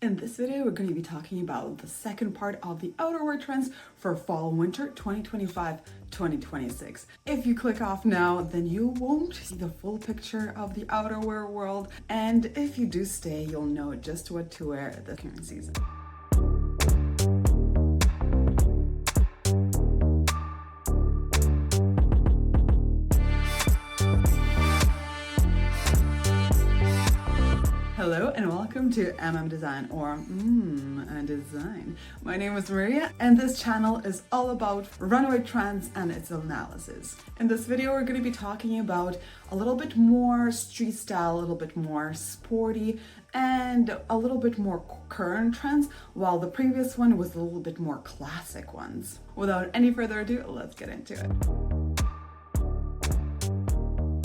In this video, we're going to be talking about the second part of the outerwear trends for fall/winter 2025-2026. If you click off now, then you won't see the full picture of the outerwear world, and if you do stay, you'll know just what to wear this current season. Hello and welcome to Design or Design. My name is Maria and this channel is all about runway trends and its analysis. In this video we're going to be talking about a little bit more street style, a little bit more sporty, and a little bit more current trends, while the previous one was a little bit more classic ones. Without any further ado, let's get into it.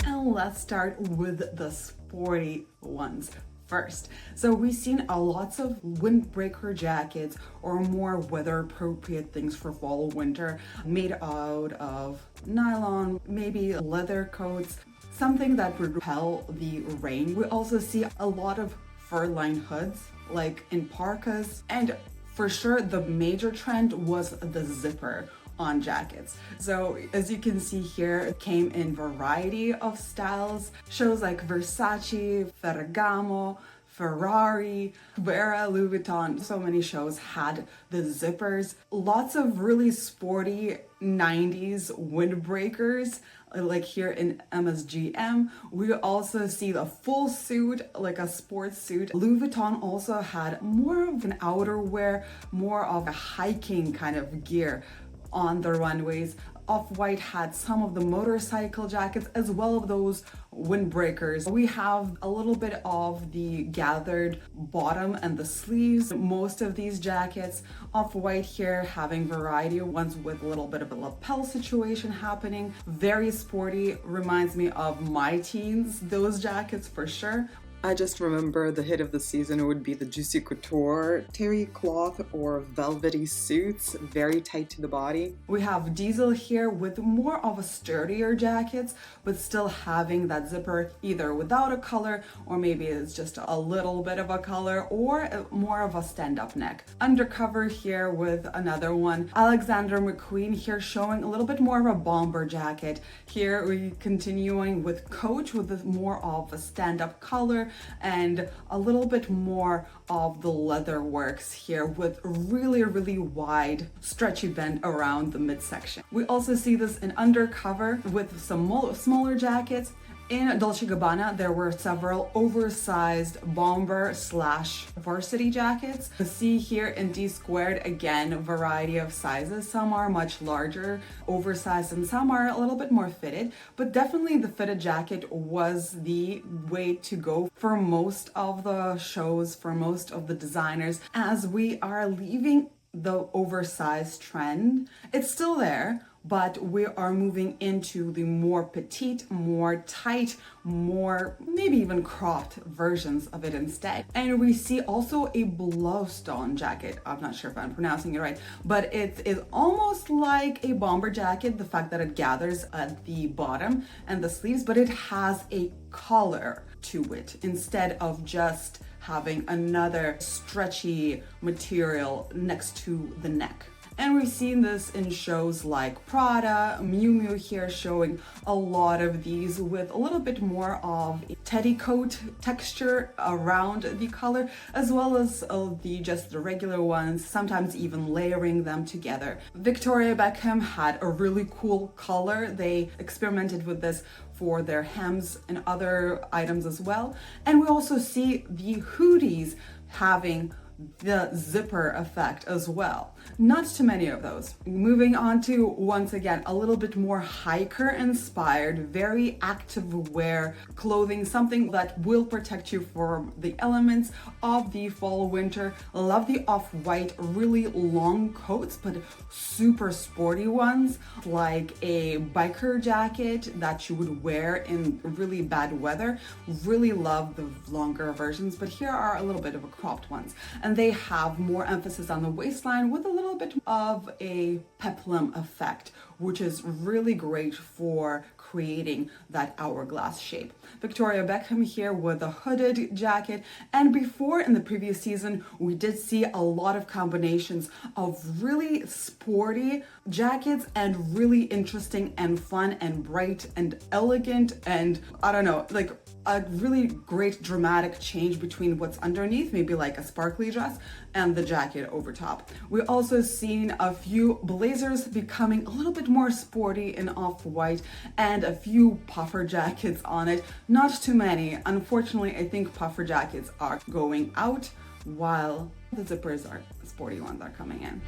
And let's start with the sporty ones first. So we've seen lots of windbreaker jackets or more weather appropriate things for fall winter made out of nylon, maybe leather coats, something that would repel the rain. We also see a lot of fur-lined hoods like in parkas, and for sure the major trend was the zipper on jackets. So as you can see here, it came in variety of styles. Shows like Versace, Ferragamo, Ferrari, Vera, Louis Vuitton, so many shows had the zippers. Lots of really sporty 90s windbreakers, like here in MSGM. We also see the full suit, like a sports suit. Louis Vuitton also had more of an outerwear, more of a hiking kind of gear on the runways. Off-White had some of the motorcycle jackets as well as those windbreakers. We have a little bit of the gathered bottom and the sleeves. Most of these jackets, Off-White here having variety, ones with a little bit of a lapel situation happening. Very sporty, reminds me of my teens, those jackets for sure. I just remember the hit of the season would be the juicy couture, terry cloth or velvety suits, very tight to the body. We have Diesel here with more of a sturdier jackets, but still having that zipper either without a collar, or maybe it's just a little bit of a collar, or more of a stand-up neck. Undercover here with another one, Alexander McQueen here showing a little bit more of a bomber jacket. Here we're continuing with Coach with more of a stand-up collar, and a little bit more of the leather works here with really wide stretchy bend around the midsection. We also see this in Undercover with some smaller jackets. In Dolce & Gabbana, there were several oversized bomber / varsity jackets. You see here in D Squared, again, a variety of sizes. Some are much larger, oversized, and some are a little bit more fitted, but definitely the fitted jacket was the way to go for most of the shows, for most of the designers, as we are leaving the oversized trend. It's still there, but we are moving into the more petite, more tight, more maybe even cropped versions of it instead. And we see also a bluestone jacket. I'm not sure if I'm pronouncing it right, but it is almost like a bomber jacket, the fact that it gathers at the bottom and the sleeves, but it has a collar to it instead of just having another stretchy material next to the neck. And we've seen this in shows like Prada, Miu Miu here showing a lot of these with a little bit more of a teddy coat texture around the collar, as well as the regular ones, sometimes even layering them together. Victoria Beckham had a really cool collar. They experimented with this for their hems and other items as well. And we also see the hoodies having the zipper effect as well. Not too many of those. Moving on to, once again, a little bit more hiker inspired, very active wear clothing, something that will protect you from the elements of the fall winter. Love the Off-White, really long coats, but super sporty ones, like a biker jacket that you would wear in really bad weather. Really love the longer versions, but here are a little bit of a cropped ones. And and they have more emphasis on the waistline with a little bit of a peplum effect, which is really great for creating that hourglass shape. Victoria Beckham here with a hooded jacket, and before in the previous season we did see a lot of combinations of really sporty jackets and really interesting and fun and bright and elegant and I don't know, like a really great dramatic change between what's underneath, maybe like a sparkly dress, and the jacket over top. We also seen a few blazers becoming a little bit more sporty in off-white and a few puffer jackets on it. Not too many. Unfortunately, I think puffer jackets are going out while the zippers are sporty ones are coming in.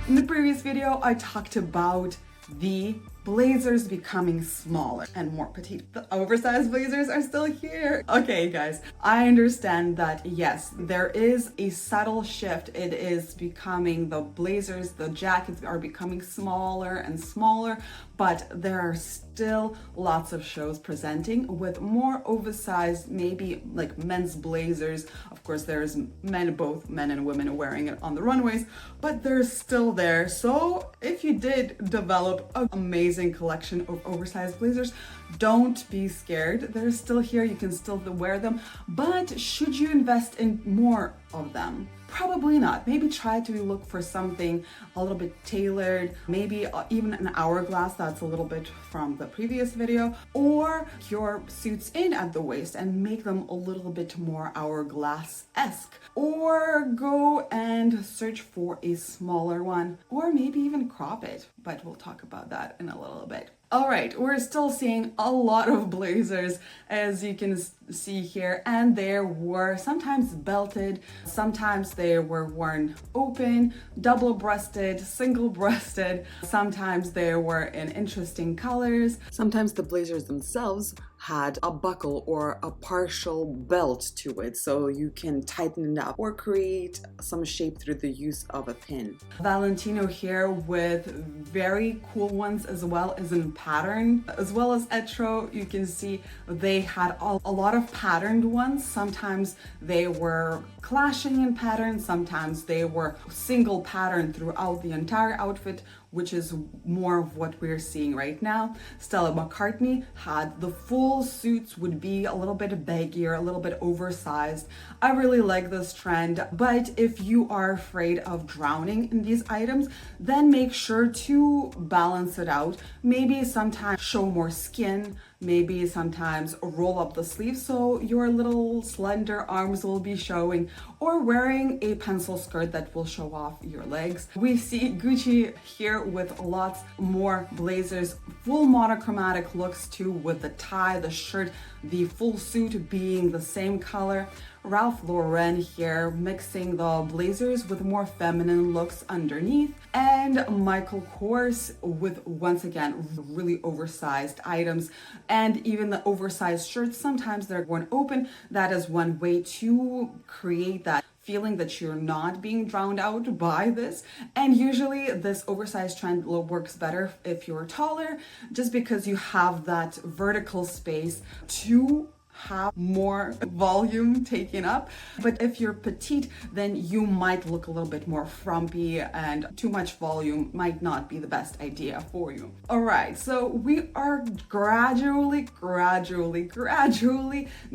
In the previous video, I talked about the blazers becoming smaller and more petite. The oversized blazers are still here. Okay, guys, I understand that yes, there is a subtle shift. It is becoming the blazers, the jackets are becoming smaller and smaller, but there are still lots of shows presenting with more oversized, maybe like men's blazers. Of course, there's both men and women wearing it on the runways, but they're still there. So if you did develop an amazing collection of oversized blazers, don't be scared. They're still here. You can still wear them, but should you invest in more of them? Probably not. Maybe try to look for something a little bit tailored, maybe even an hourglass that's a little bit from the previous video, or your suits in at the waist and make them a little bit more hourglass-esque, or go and search for a smaller one, or maybe even crop it, but we'll talk about that in a little bit. All right, we're still seeing a lot of blazers, as you can see here, and they were sometimes belted, sometimes they were worn open, double-breasted, single-breasted, sometimes they were in interesting colors. Sometimes the blazers themselves had a buckle or a partial belt to it, so you can tighten it up or create some shape through the use of a pin. Valentino here with very cool ones as well as in pattern, as well as Etro. You can see they had a lot of patterned ones. Sometimes they were clashing in pattern, sometimes they were single pattern throughout the entire outfit, which is more of what we're seeing right now. Stella McCartney had the full suits would be a little bit baggier, a little bit oversized. I really like this trend, but if you are afraid of drowning in these items, then make sure to balance it out. Maybe sometimes show more skin, maybe sometimes roll up the sleeves so your little slender arms will be showing, or wearing a pencil skirt that will show off your legs. We see Gucci here with lots more blazers, full monochromatic looks too, with the tie, the shirt, the full suit being the same color. Ralph Lauren here mixing the blazers with more feminine looks underneath, and Michael Kors with once again really oversized items, and even the oversized shirts, sometimes they're worn open. That is one way to create that feeling that you're not being drowned out by this. And usually this oversized trend works better if you're taller, just because you have that vertical space to have more volume taken up. But if you're petite, then you might look a little bit more frumpy, and too much volume might not be the best idea for you. All right, so we are gradually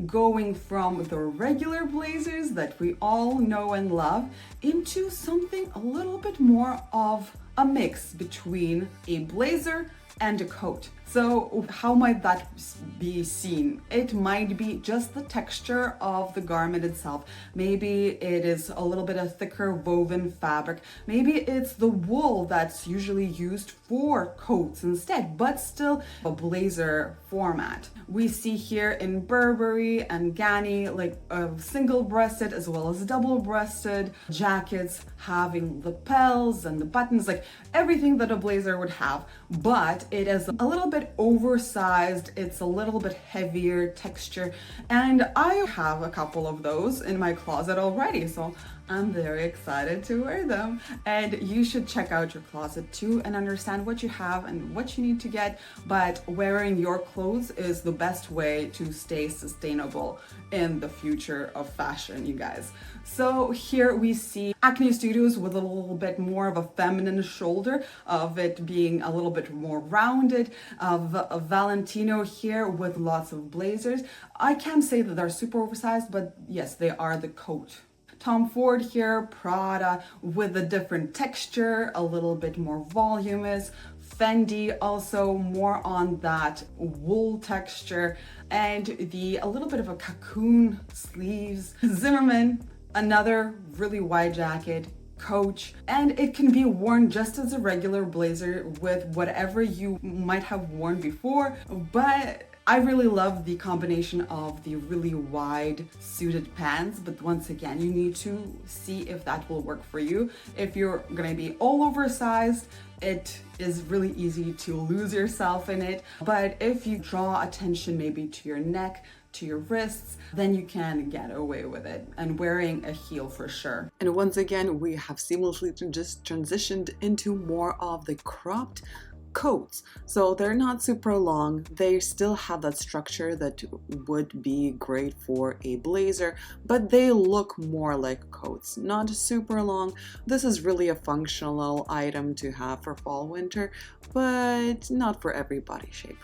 going from the regular blazers that we all know and love into something a little bit more of a mix between a blazer and a coat. So how might that be seen? It might be just the texture of the garment itself. Maybe it is a little bit of thicker woven fabric. Maybe it's the wool that's usually used for coats instead, but still a blazer format. We see here in Burberry and Ganni like single-breasted as well as double-breasted jackets having lapels and the buttons, like everything that a blazer would have, but that it is a little bit oversized, it's a little bit heavier texture, and I have a couple of those in my closet already, so I'm very excited to wear them. And you should check out your closet too and understand what you have and what you need to get. But wearing your clothes is the best way to stay sustainable in the future of fashion, you guys. So here we see Acne Studios with a little bit more of a feminine shoulder, of it being a little bit more rounded, of Valentino here with lots of blazers. I can't say that they're super oversized, but yes, they are the coat. Tom Ford here, Prada with a different texture, a little bit more voluminous. Fendi also more on that wool texture, and a little bit of a cocoon sleeves. Zimmermann, another really wide jacket. Coach, and it can be worn just as a regular blazer with whatever you might have worn before, but I really love the combination of the really wide suited pants, but once again, you need to see if that will work for you. If you're gonna be all oversized, it is really easy to lose yourself in it. But if you draw attention maybe to your neck, to your wrists, then you can get away with it, and wearing a heel for sure. And once again, we have seamlessly just transitioned into more of the cropped coats. So they're not super long, they still have that structure that would be great for a blazer, but they look more like coats, not super long. This is really a functional item to have for fall winter, but not for every body shape.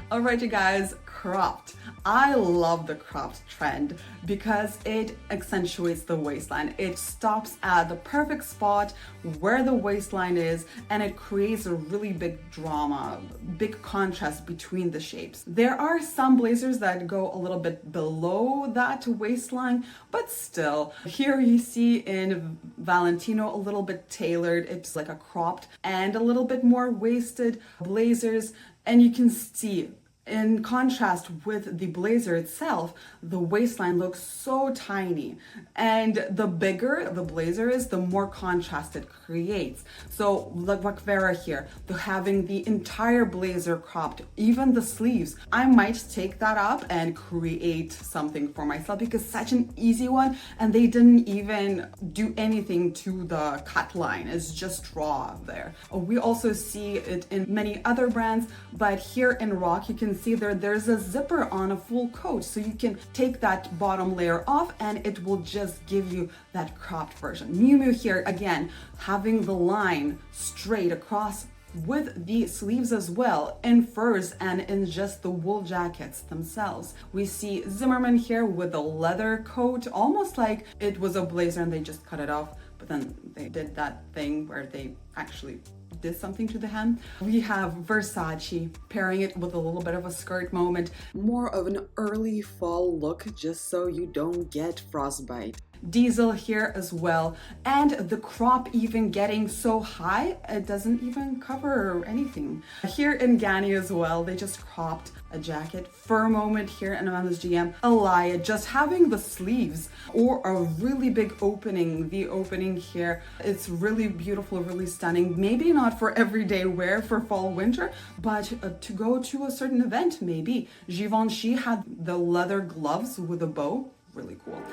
Alright you guys, cropped. I love the cropped trend because it accentuates the waistline. It stops at the perfect spot where the waistline is, and it creates a really big drama, big contrast between the shapes. There are some blazers that go a little bit below that waistline, but still, here you see in Valentino a little bit tailored. It's like a cropped and a little bit more waisted blazers, and you can see in contrast with the blazer itself, the waistline looks so tiny, and the bigger the blazer is, the more contrast it creates. So like Vera here, having the entire blazer cropped, even the sleeves, I might take that up and create something for myself because such an easy one, and they didn't even do anything to the cut line. It's just raw there. We also see it in many other brands, but here in Rock you can see there's a zipper on a full coat, so you can take that bottom layer off and it will just give you that cropped version. Miu Miu here, again, having the line straight across with the sleeves as well, in furs and in just the wool jackets themselves. We see Zimmermann here with a leather coat, almost like it was a blazer and they just cut it off, but then they did that thing where they actually did something to the hem. We have Versace pairing it with a little bit of a skirt moment, more of an early fall look just so you don't get frostbite. Diesel here as well, and the crop even getting so high it doesn't even cover anything. Here in Ganni as well, they just cropped a jacket. Fur moment here in Amanda's GM. Alaya just having the sleeves or a really big opening. The opening here, it's really beautiful, really stunning. Maybe not for everyday wear for fall winter, but to go to a certain event maybe. Givenchy had the leather gloves with a bow, really cool.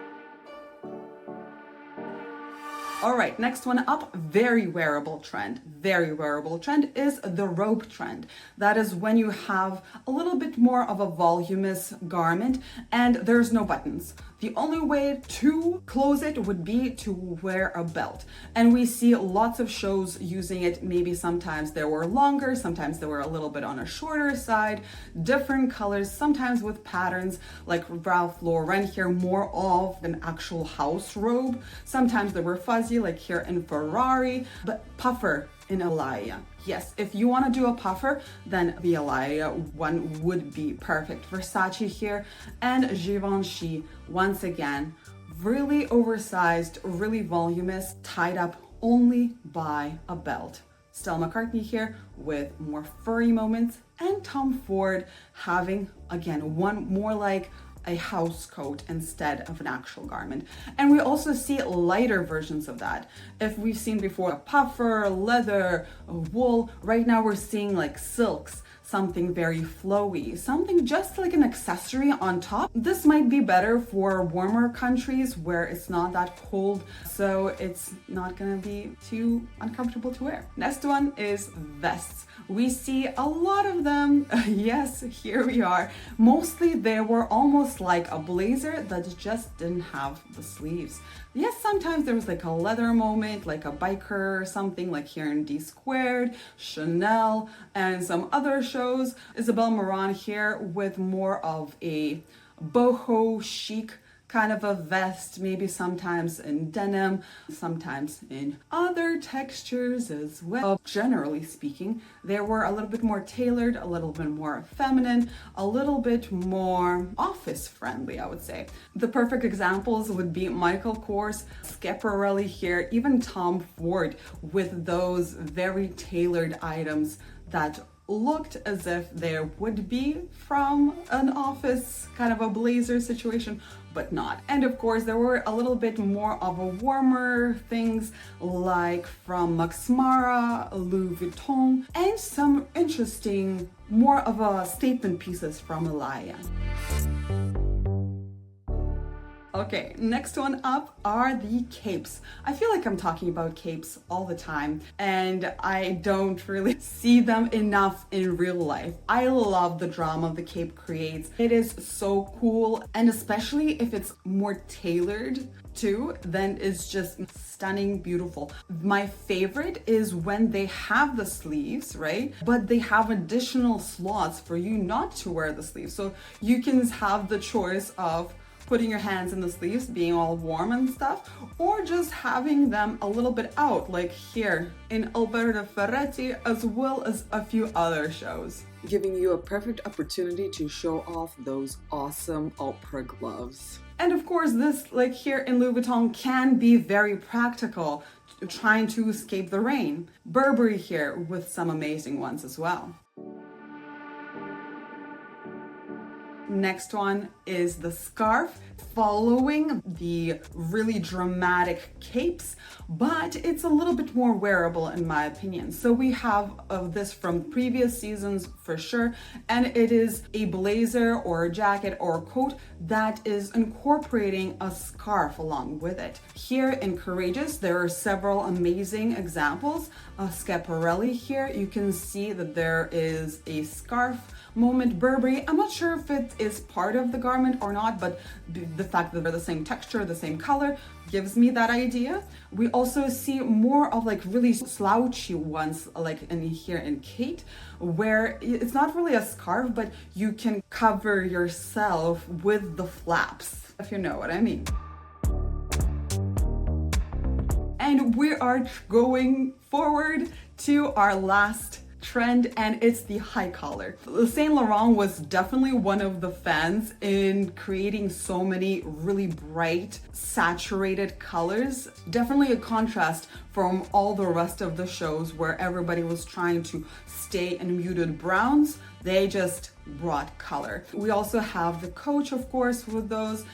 All right, next one up, very wearable trend is the robe trend. That is when you have a little bit more of a voluminous garment and there's no buttons. The only way to close it would be to wear a belt. And we see lots of shows using it. Maybe sometimes they were longer, sometimes they were a little bit on a shorter side, different colors, sometimes with patterns like Ralph Lauren here, more of an actual house robe. Sometimes they were fuzzy like here in Ferrari, but puffer in Alaya. Yes, if you want to do a puffer, then the Alaya one would be perfect. Versace here and Givenchy, once again, really oversized, really voluminous, tied up only by a belt. Stella McCartney here with more furry moments, and Tom Ford having, again, one more like a house coat instead of an actual garment. And we also see lighter versions of that. If we've seen before a puffer, leather, wool, right now we're seeing like silks, something very flowy, something just like an accessory on top. This might be better for warmer countries where it's not that cold, so it's not gonna be too uncomfortable to wear. Next one is vests. We see a lot of them. Yes, here we are. Mostly they were almost like a blazer that just didn't have the sleeves. Yes, sometimes there was like a leather moment, like a biker or something, like here in D Squared, Chanel, and some other shows. Isabel Marant here with more of a boho chic kind of a vest, maybe sometimes in denim, sometimes in other textures as well. Generally speaking, they were a little bit more tailored, a little bit more feminine, a little bit more office friendly, I would say. The perfect examples would be Michael Kors, Schiaparelli here, even Tom Ford with those very tailored items that looked as if they would be from an office kind of a blazer situation, but not. And of course there were a little bit more of a warmer things like from Max Mara, Louis Vuitton, and some interesting more of a statement pieces from Alaya. Okay, next one up are the capes. I feel like I'm talking about capes all the time and I don't really see them enough in real life. I love the drama the cape creates. It is so cool, and especially if it's more tailored too, then it's just stunning, beautiful. My favorite is when they have the sleeves, right? But they have additional slots for you not to wear the sleeves. So you can have the choice of putting your hands in the sleeves, being all warm and stuff, or just having them a little bit out, like here in Alberta Ferretti, as well as a few other shows. Giving you a perfect opportunity to show off those awesome opera gloves. And of course, this, like here in Louis Vuitton, can be very practical, trying to escape the rain. Burberry here with some amazing ones as well. Next one is the scarf, following the really dramatic capes, but it's a little bit more wearable in my opinion. So we have this from previous seasons for sure, and it is a blazer or a jacket or a coat that is incorporating a scarf along with it. Here in Courageous, there are several amazing examples. Schiaparelli here, you can see that there is a scarf moment. Burberry, I'm not sure if it is part of the garment or not, but the fact that they're the same texture, the same color, gives me that idea. We also see more of like really slouchy ones, like in here in Kate, where it's not really a scarf, but you can cover yourself with the flaps, if you know what I mean. And we are going forward to our last trend, and it's the high collar. Saint Laurent was definitely one of the fans in creating so many really bright, saturated colors. Definitely a contrast from all the rest of the shows where everybody was trying to stay in muted browns. They just brought color. We also have the Coach, of course, with those,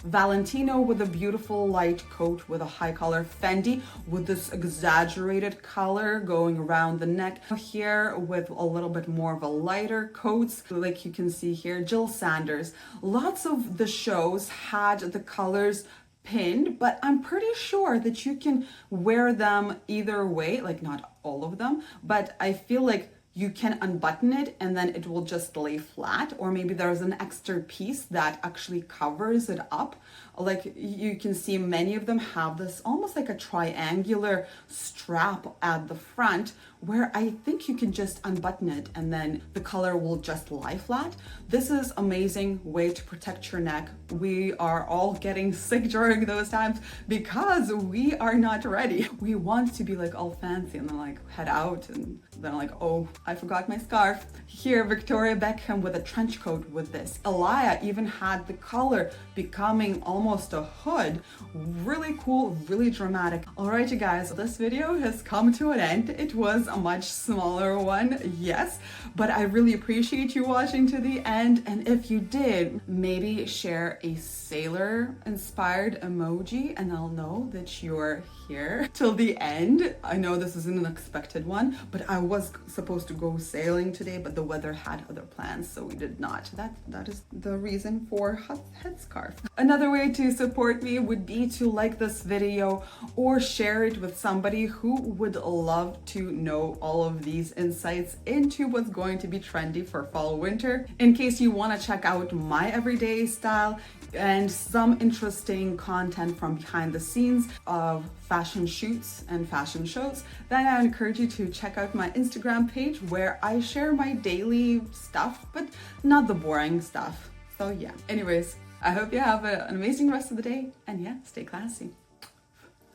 Valentino with a beautiful light coat with a high collar, Fendi with this exaggerated color going around the neck, here with a little bit more of a lighter coats, like you can see here, Jill Sanders. Lots of the shows had the colors pinned, but I'm pretty sure that you can wear them either way, like not all of them, but I feel like you can unbutton it and then it will just lay flat, or maybe there's an extra piece that actually covers it up. Like you can see many of them have this almost like a triangular strap at the front where I think you can just unbutton it and then the color will just lie flat. This is amazing way to protect your neck. We are all getting sick during those times because we are not ready. We want to be like all fancy and then like head out and then like, oh, I forgot my scarf. Here, Victoria Beckham with a trench coat with this. Elia even had the color becoming almost a hood. Really cool, really dramatic. Alright, you guys, this video has come to an end. It was a much smaller one, yes, but I really appreciate you watching to the end. And if you did, maybe share a sailor inspired emoji and I'll know that you're here till the end. I know this is an unexpected one, but I was supposed to go sailing today, but the weather had other plans, so we did not. That is the reason for headscarf. Another way to support me would be to like this video or share it with somebody who would love to know all of these insights into what's going to be trendy for fall winter. In case you want to check out my everyday style and some interesting content from behind the scenes of fashion shoots and fashion shows, then I encourage you to check out my Instagram page where I share my daily stuff, but not the boring stuff. So yeah, anyways, I hope you have an amazing rest of the day, and yeah, stay classy.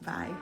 Bye.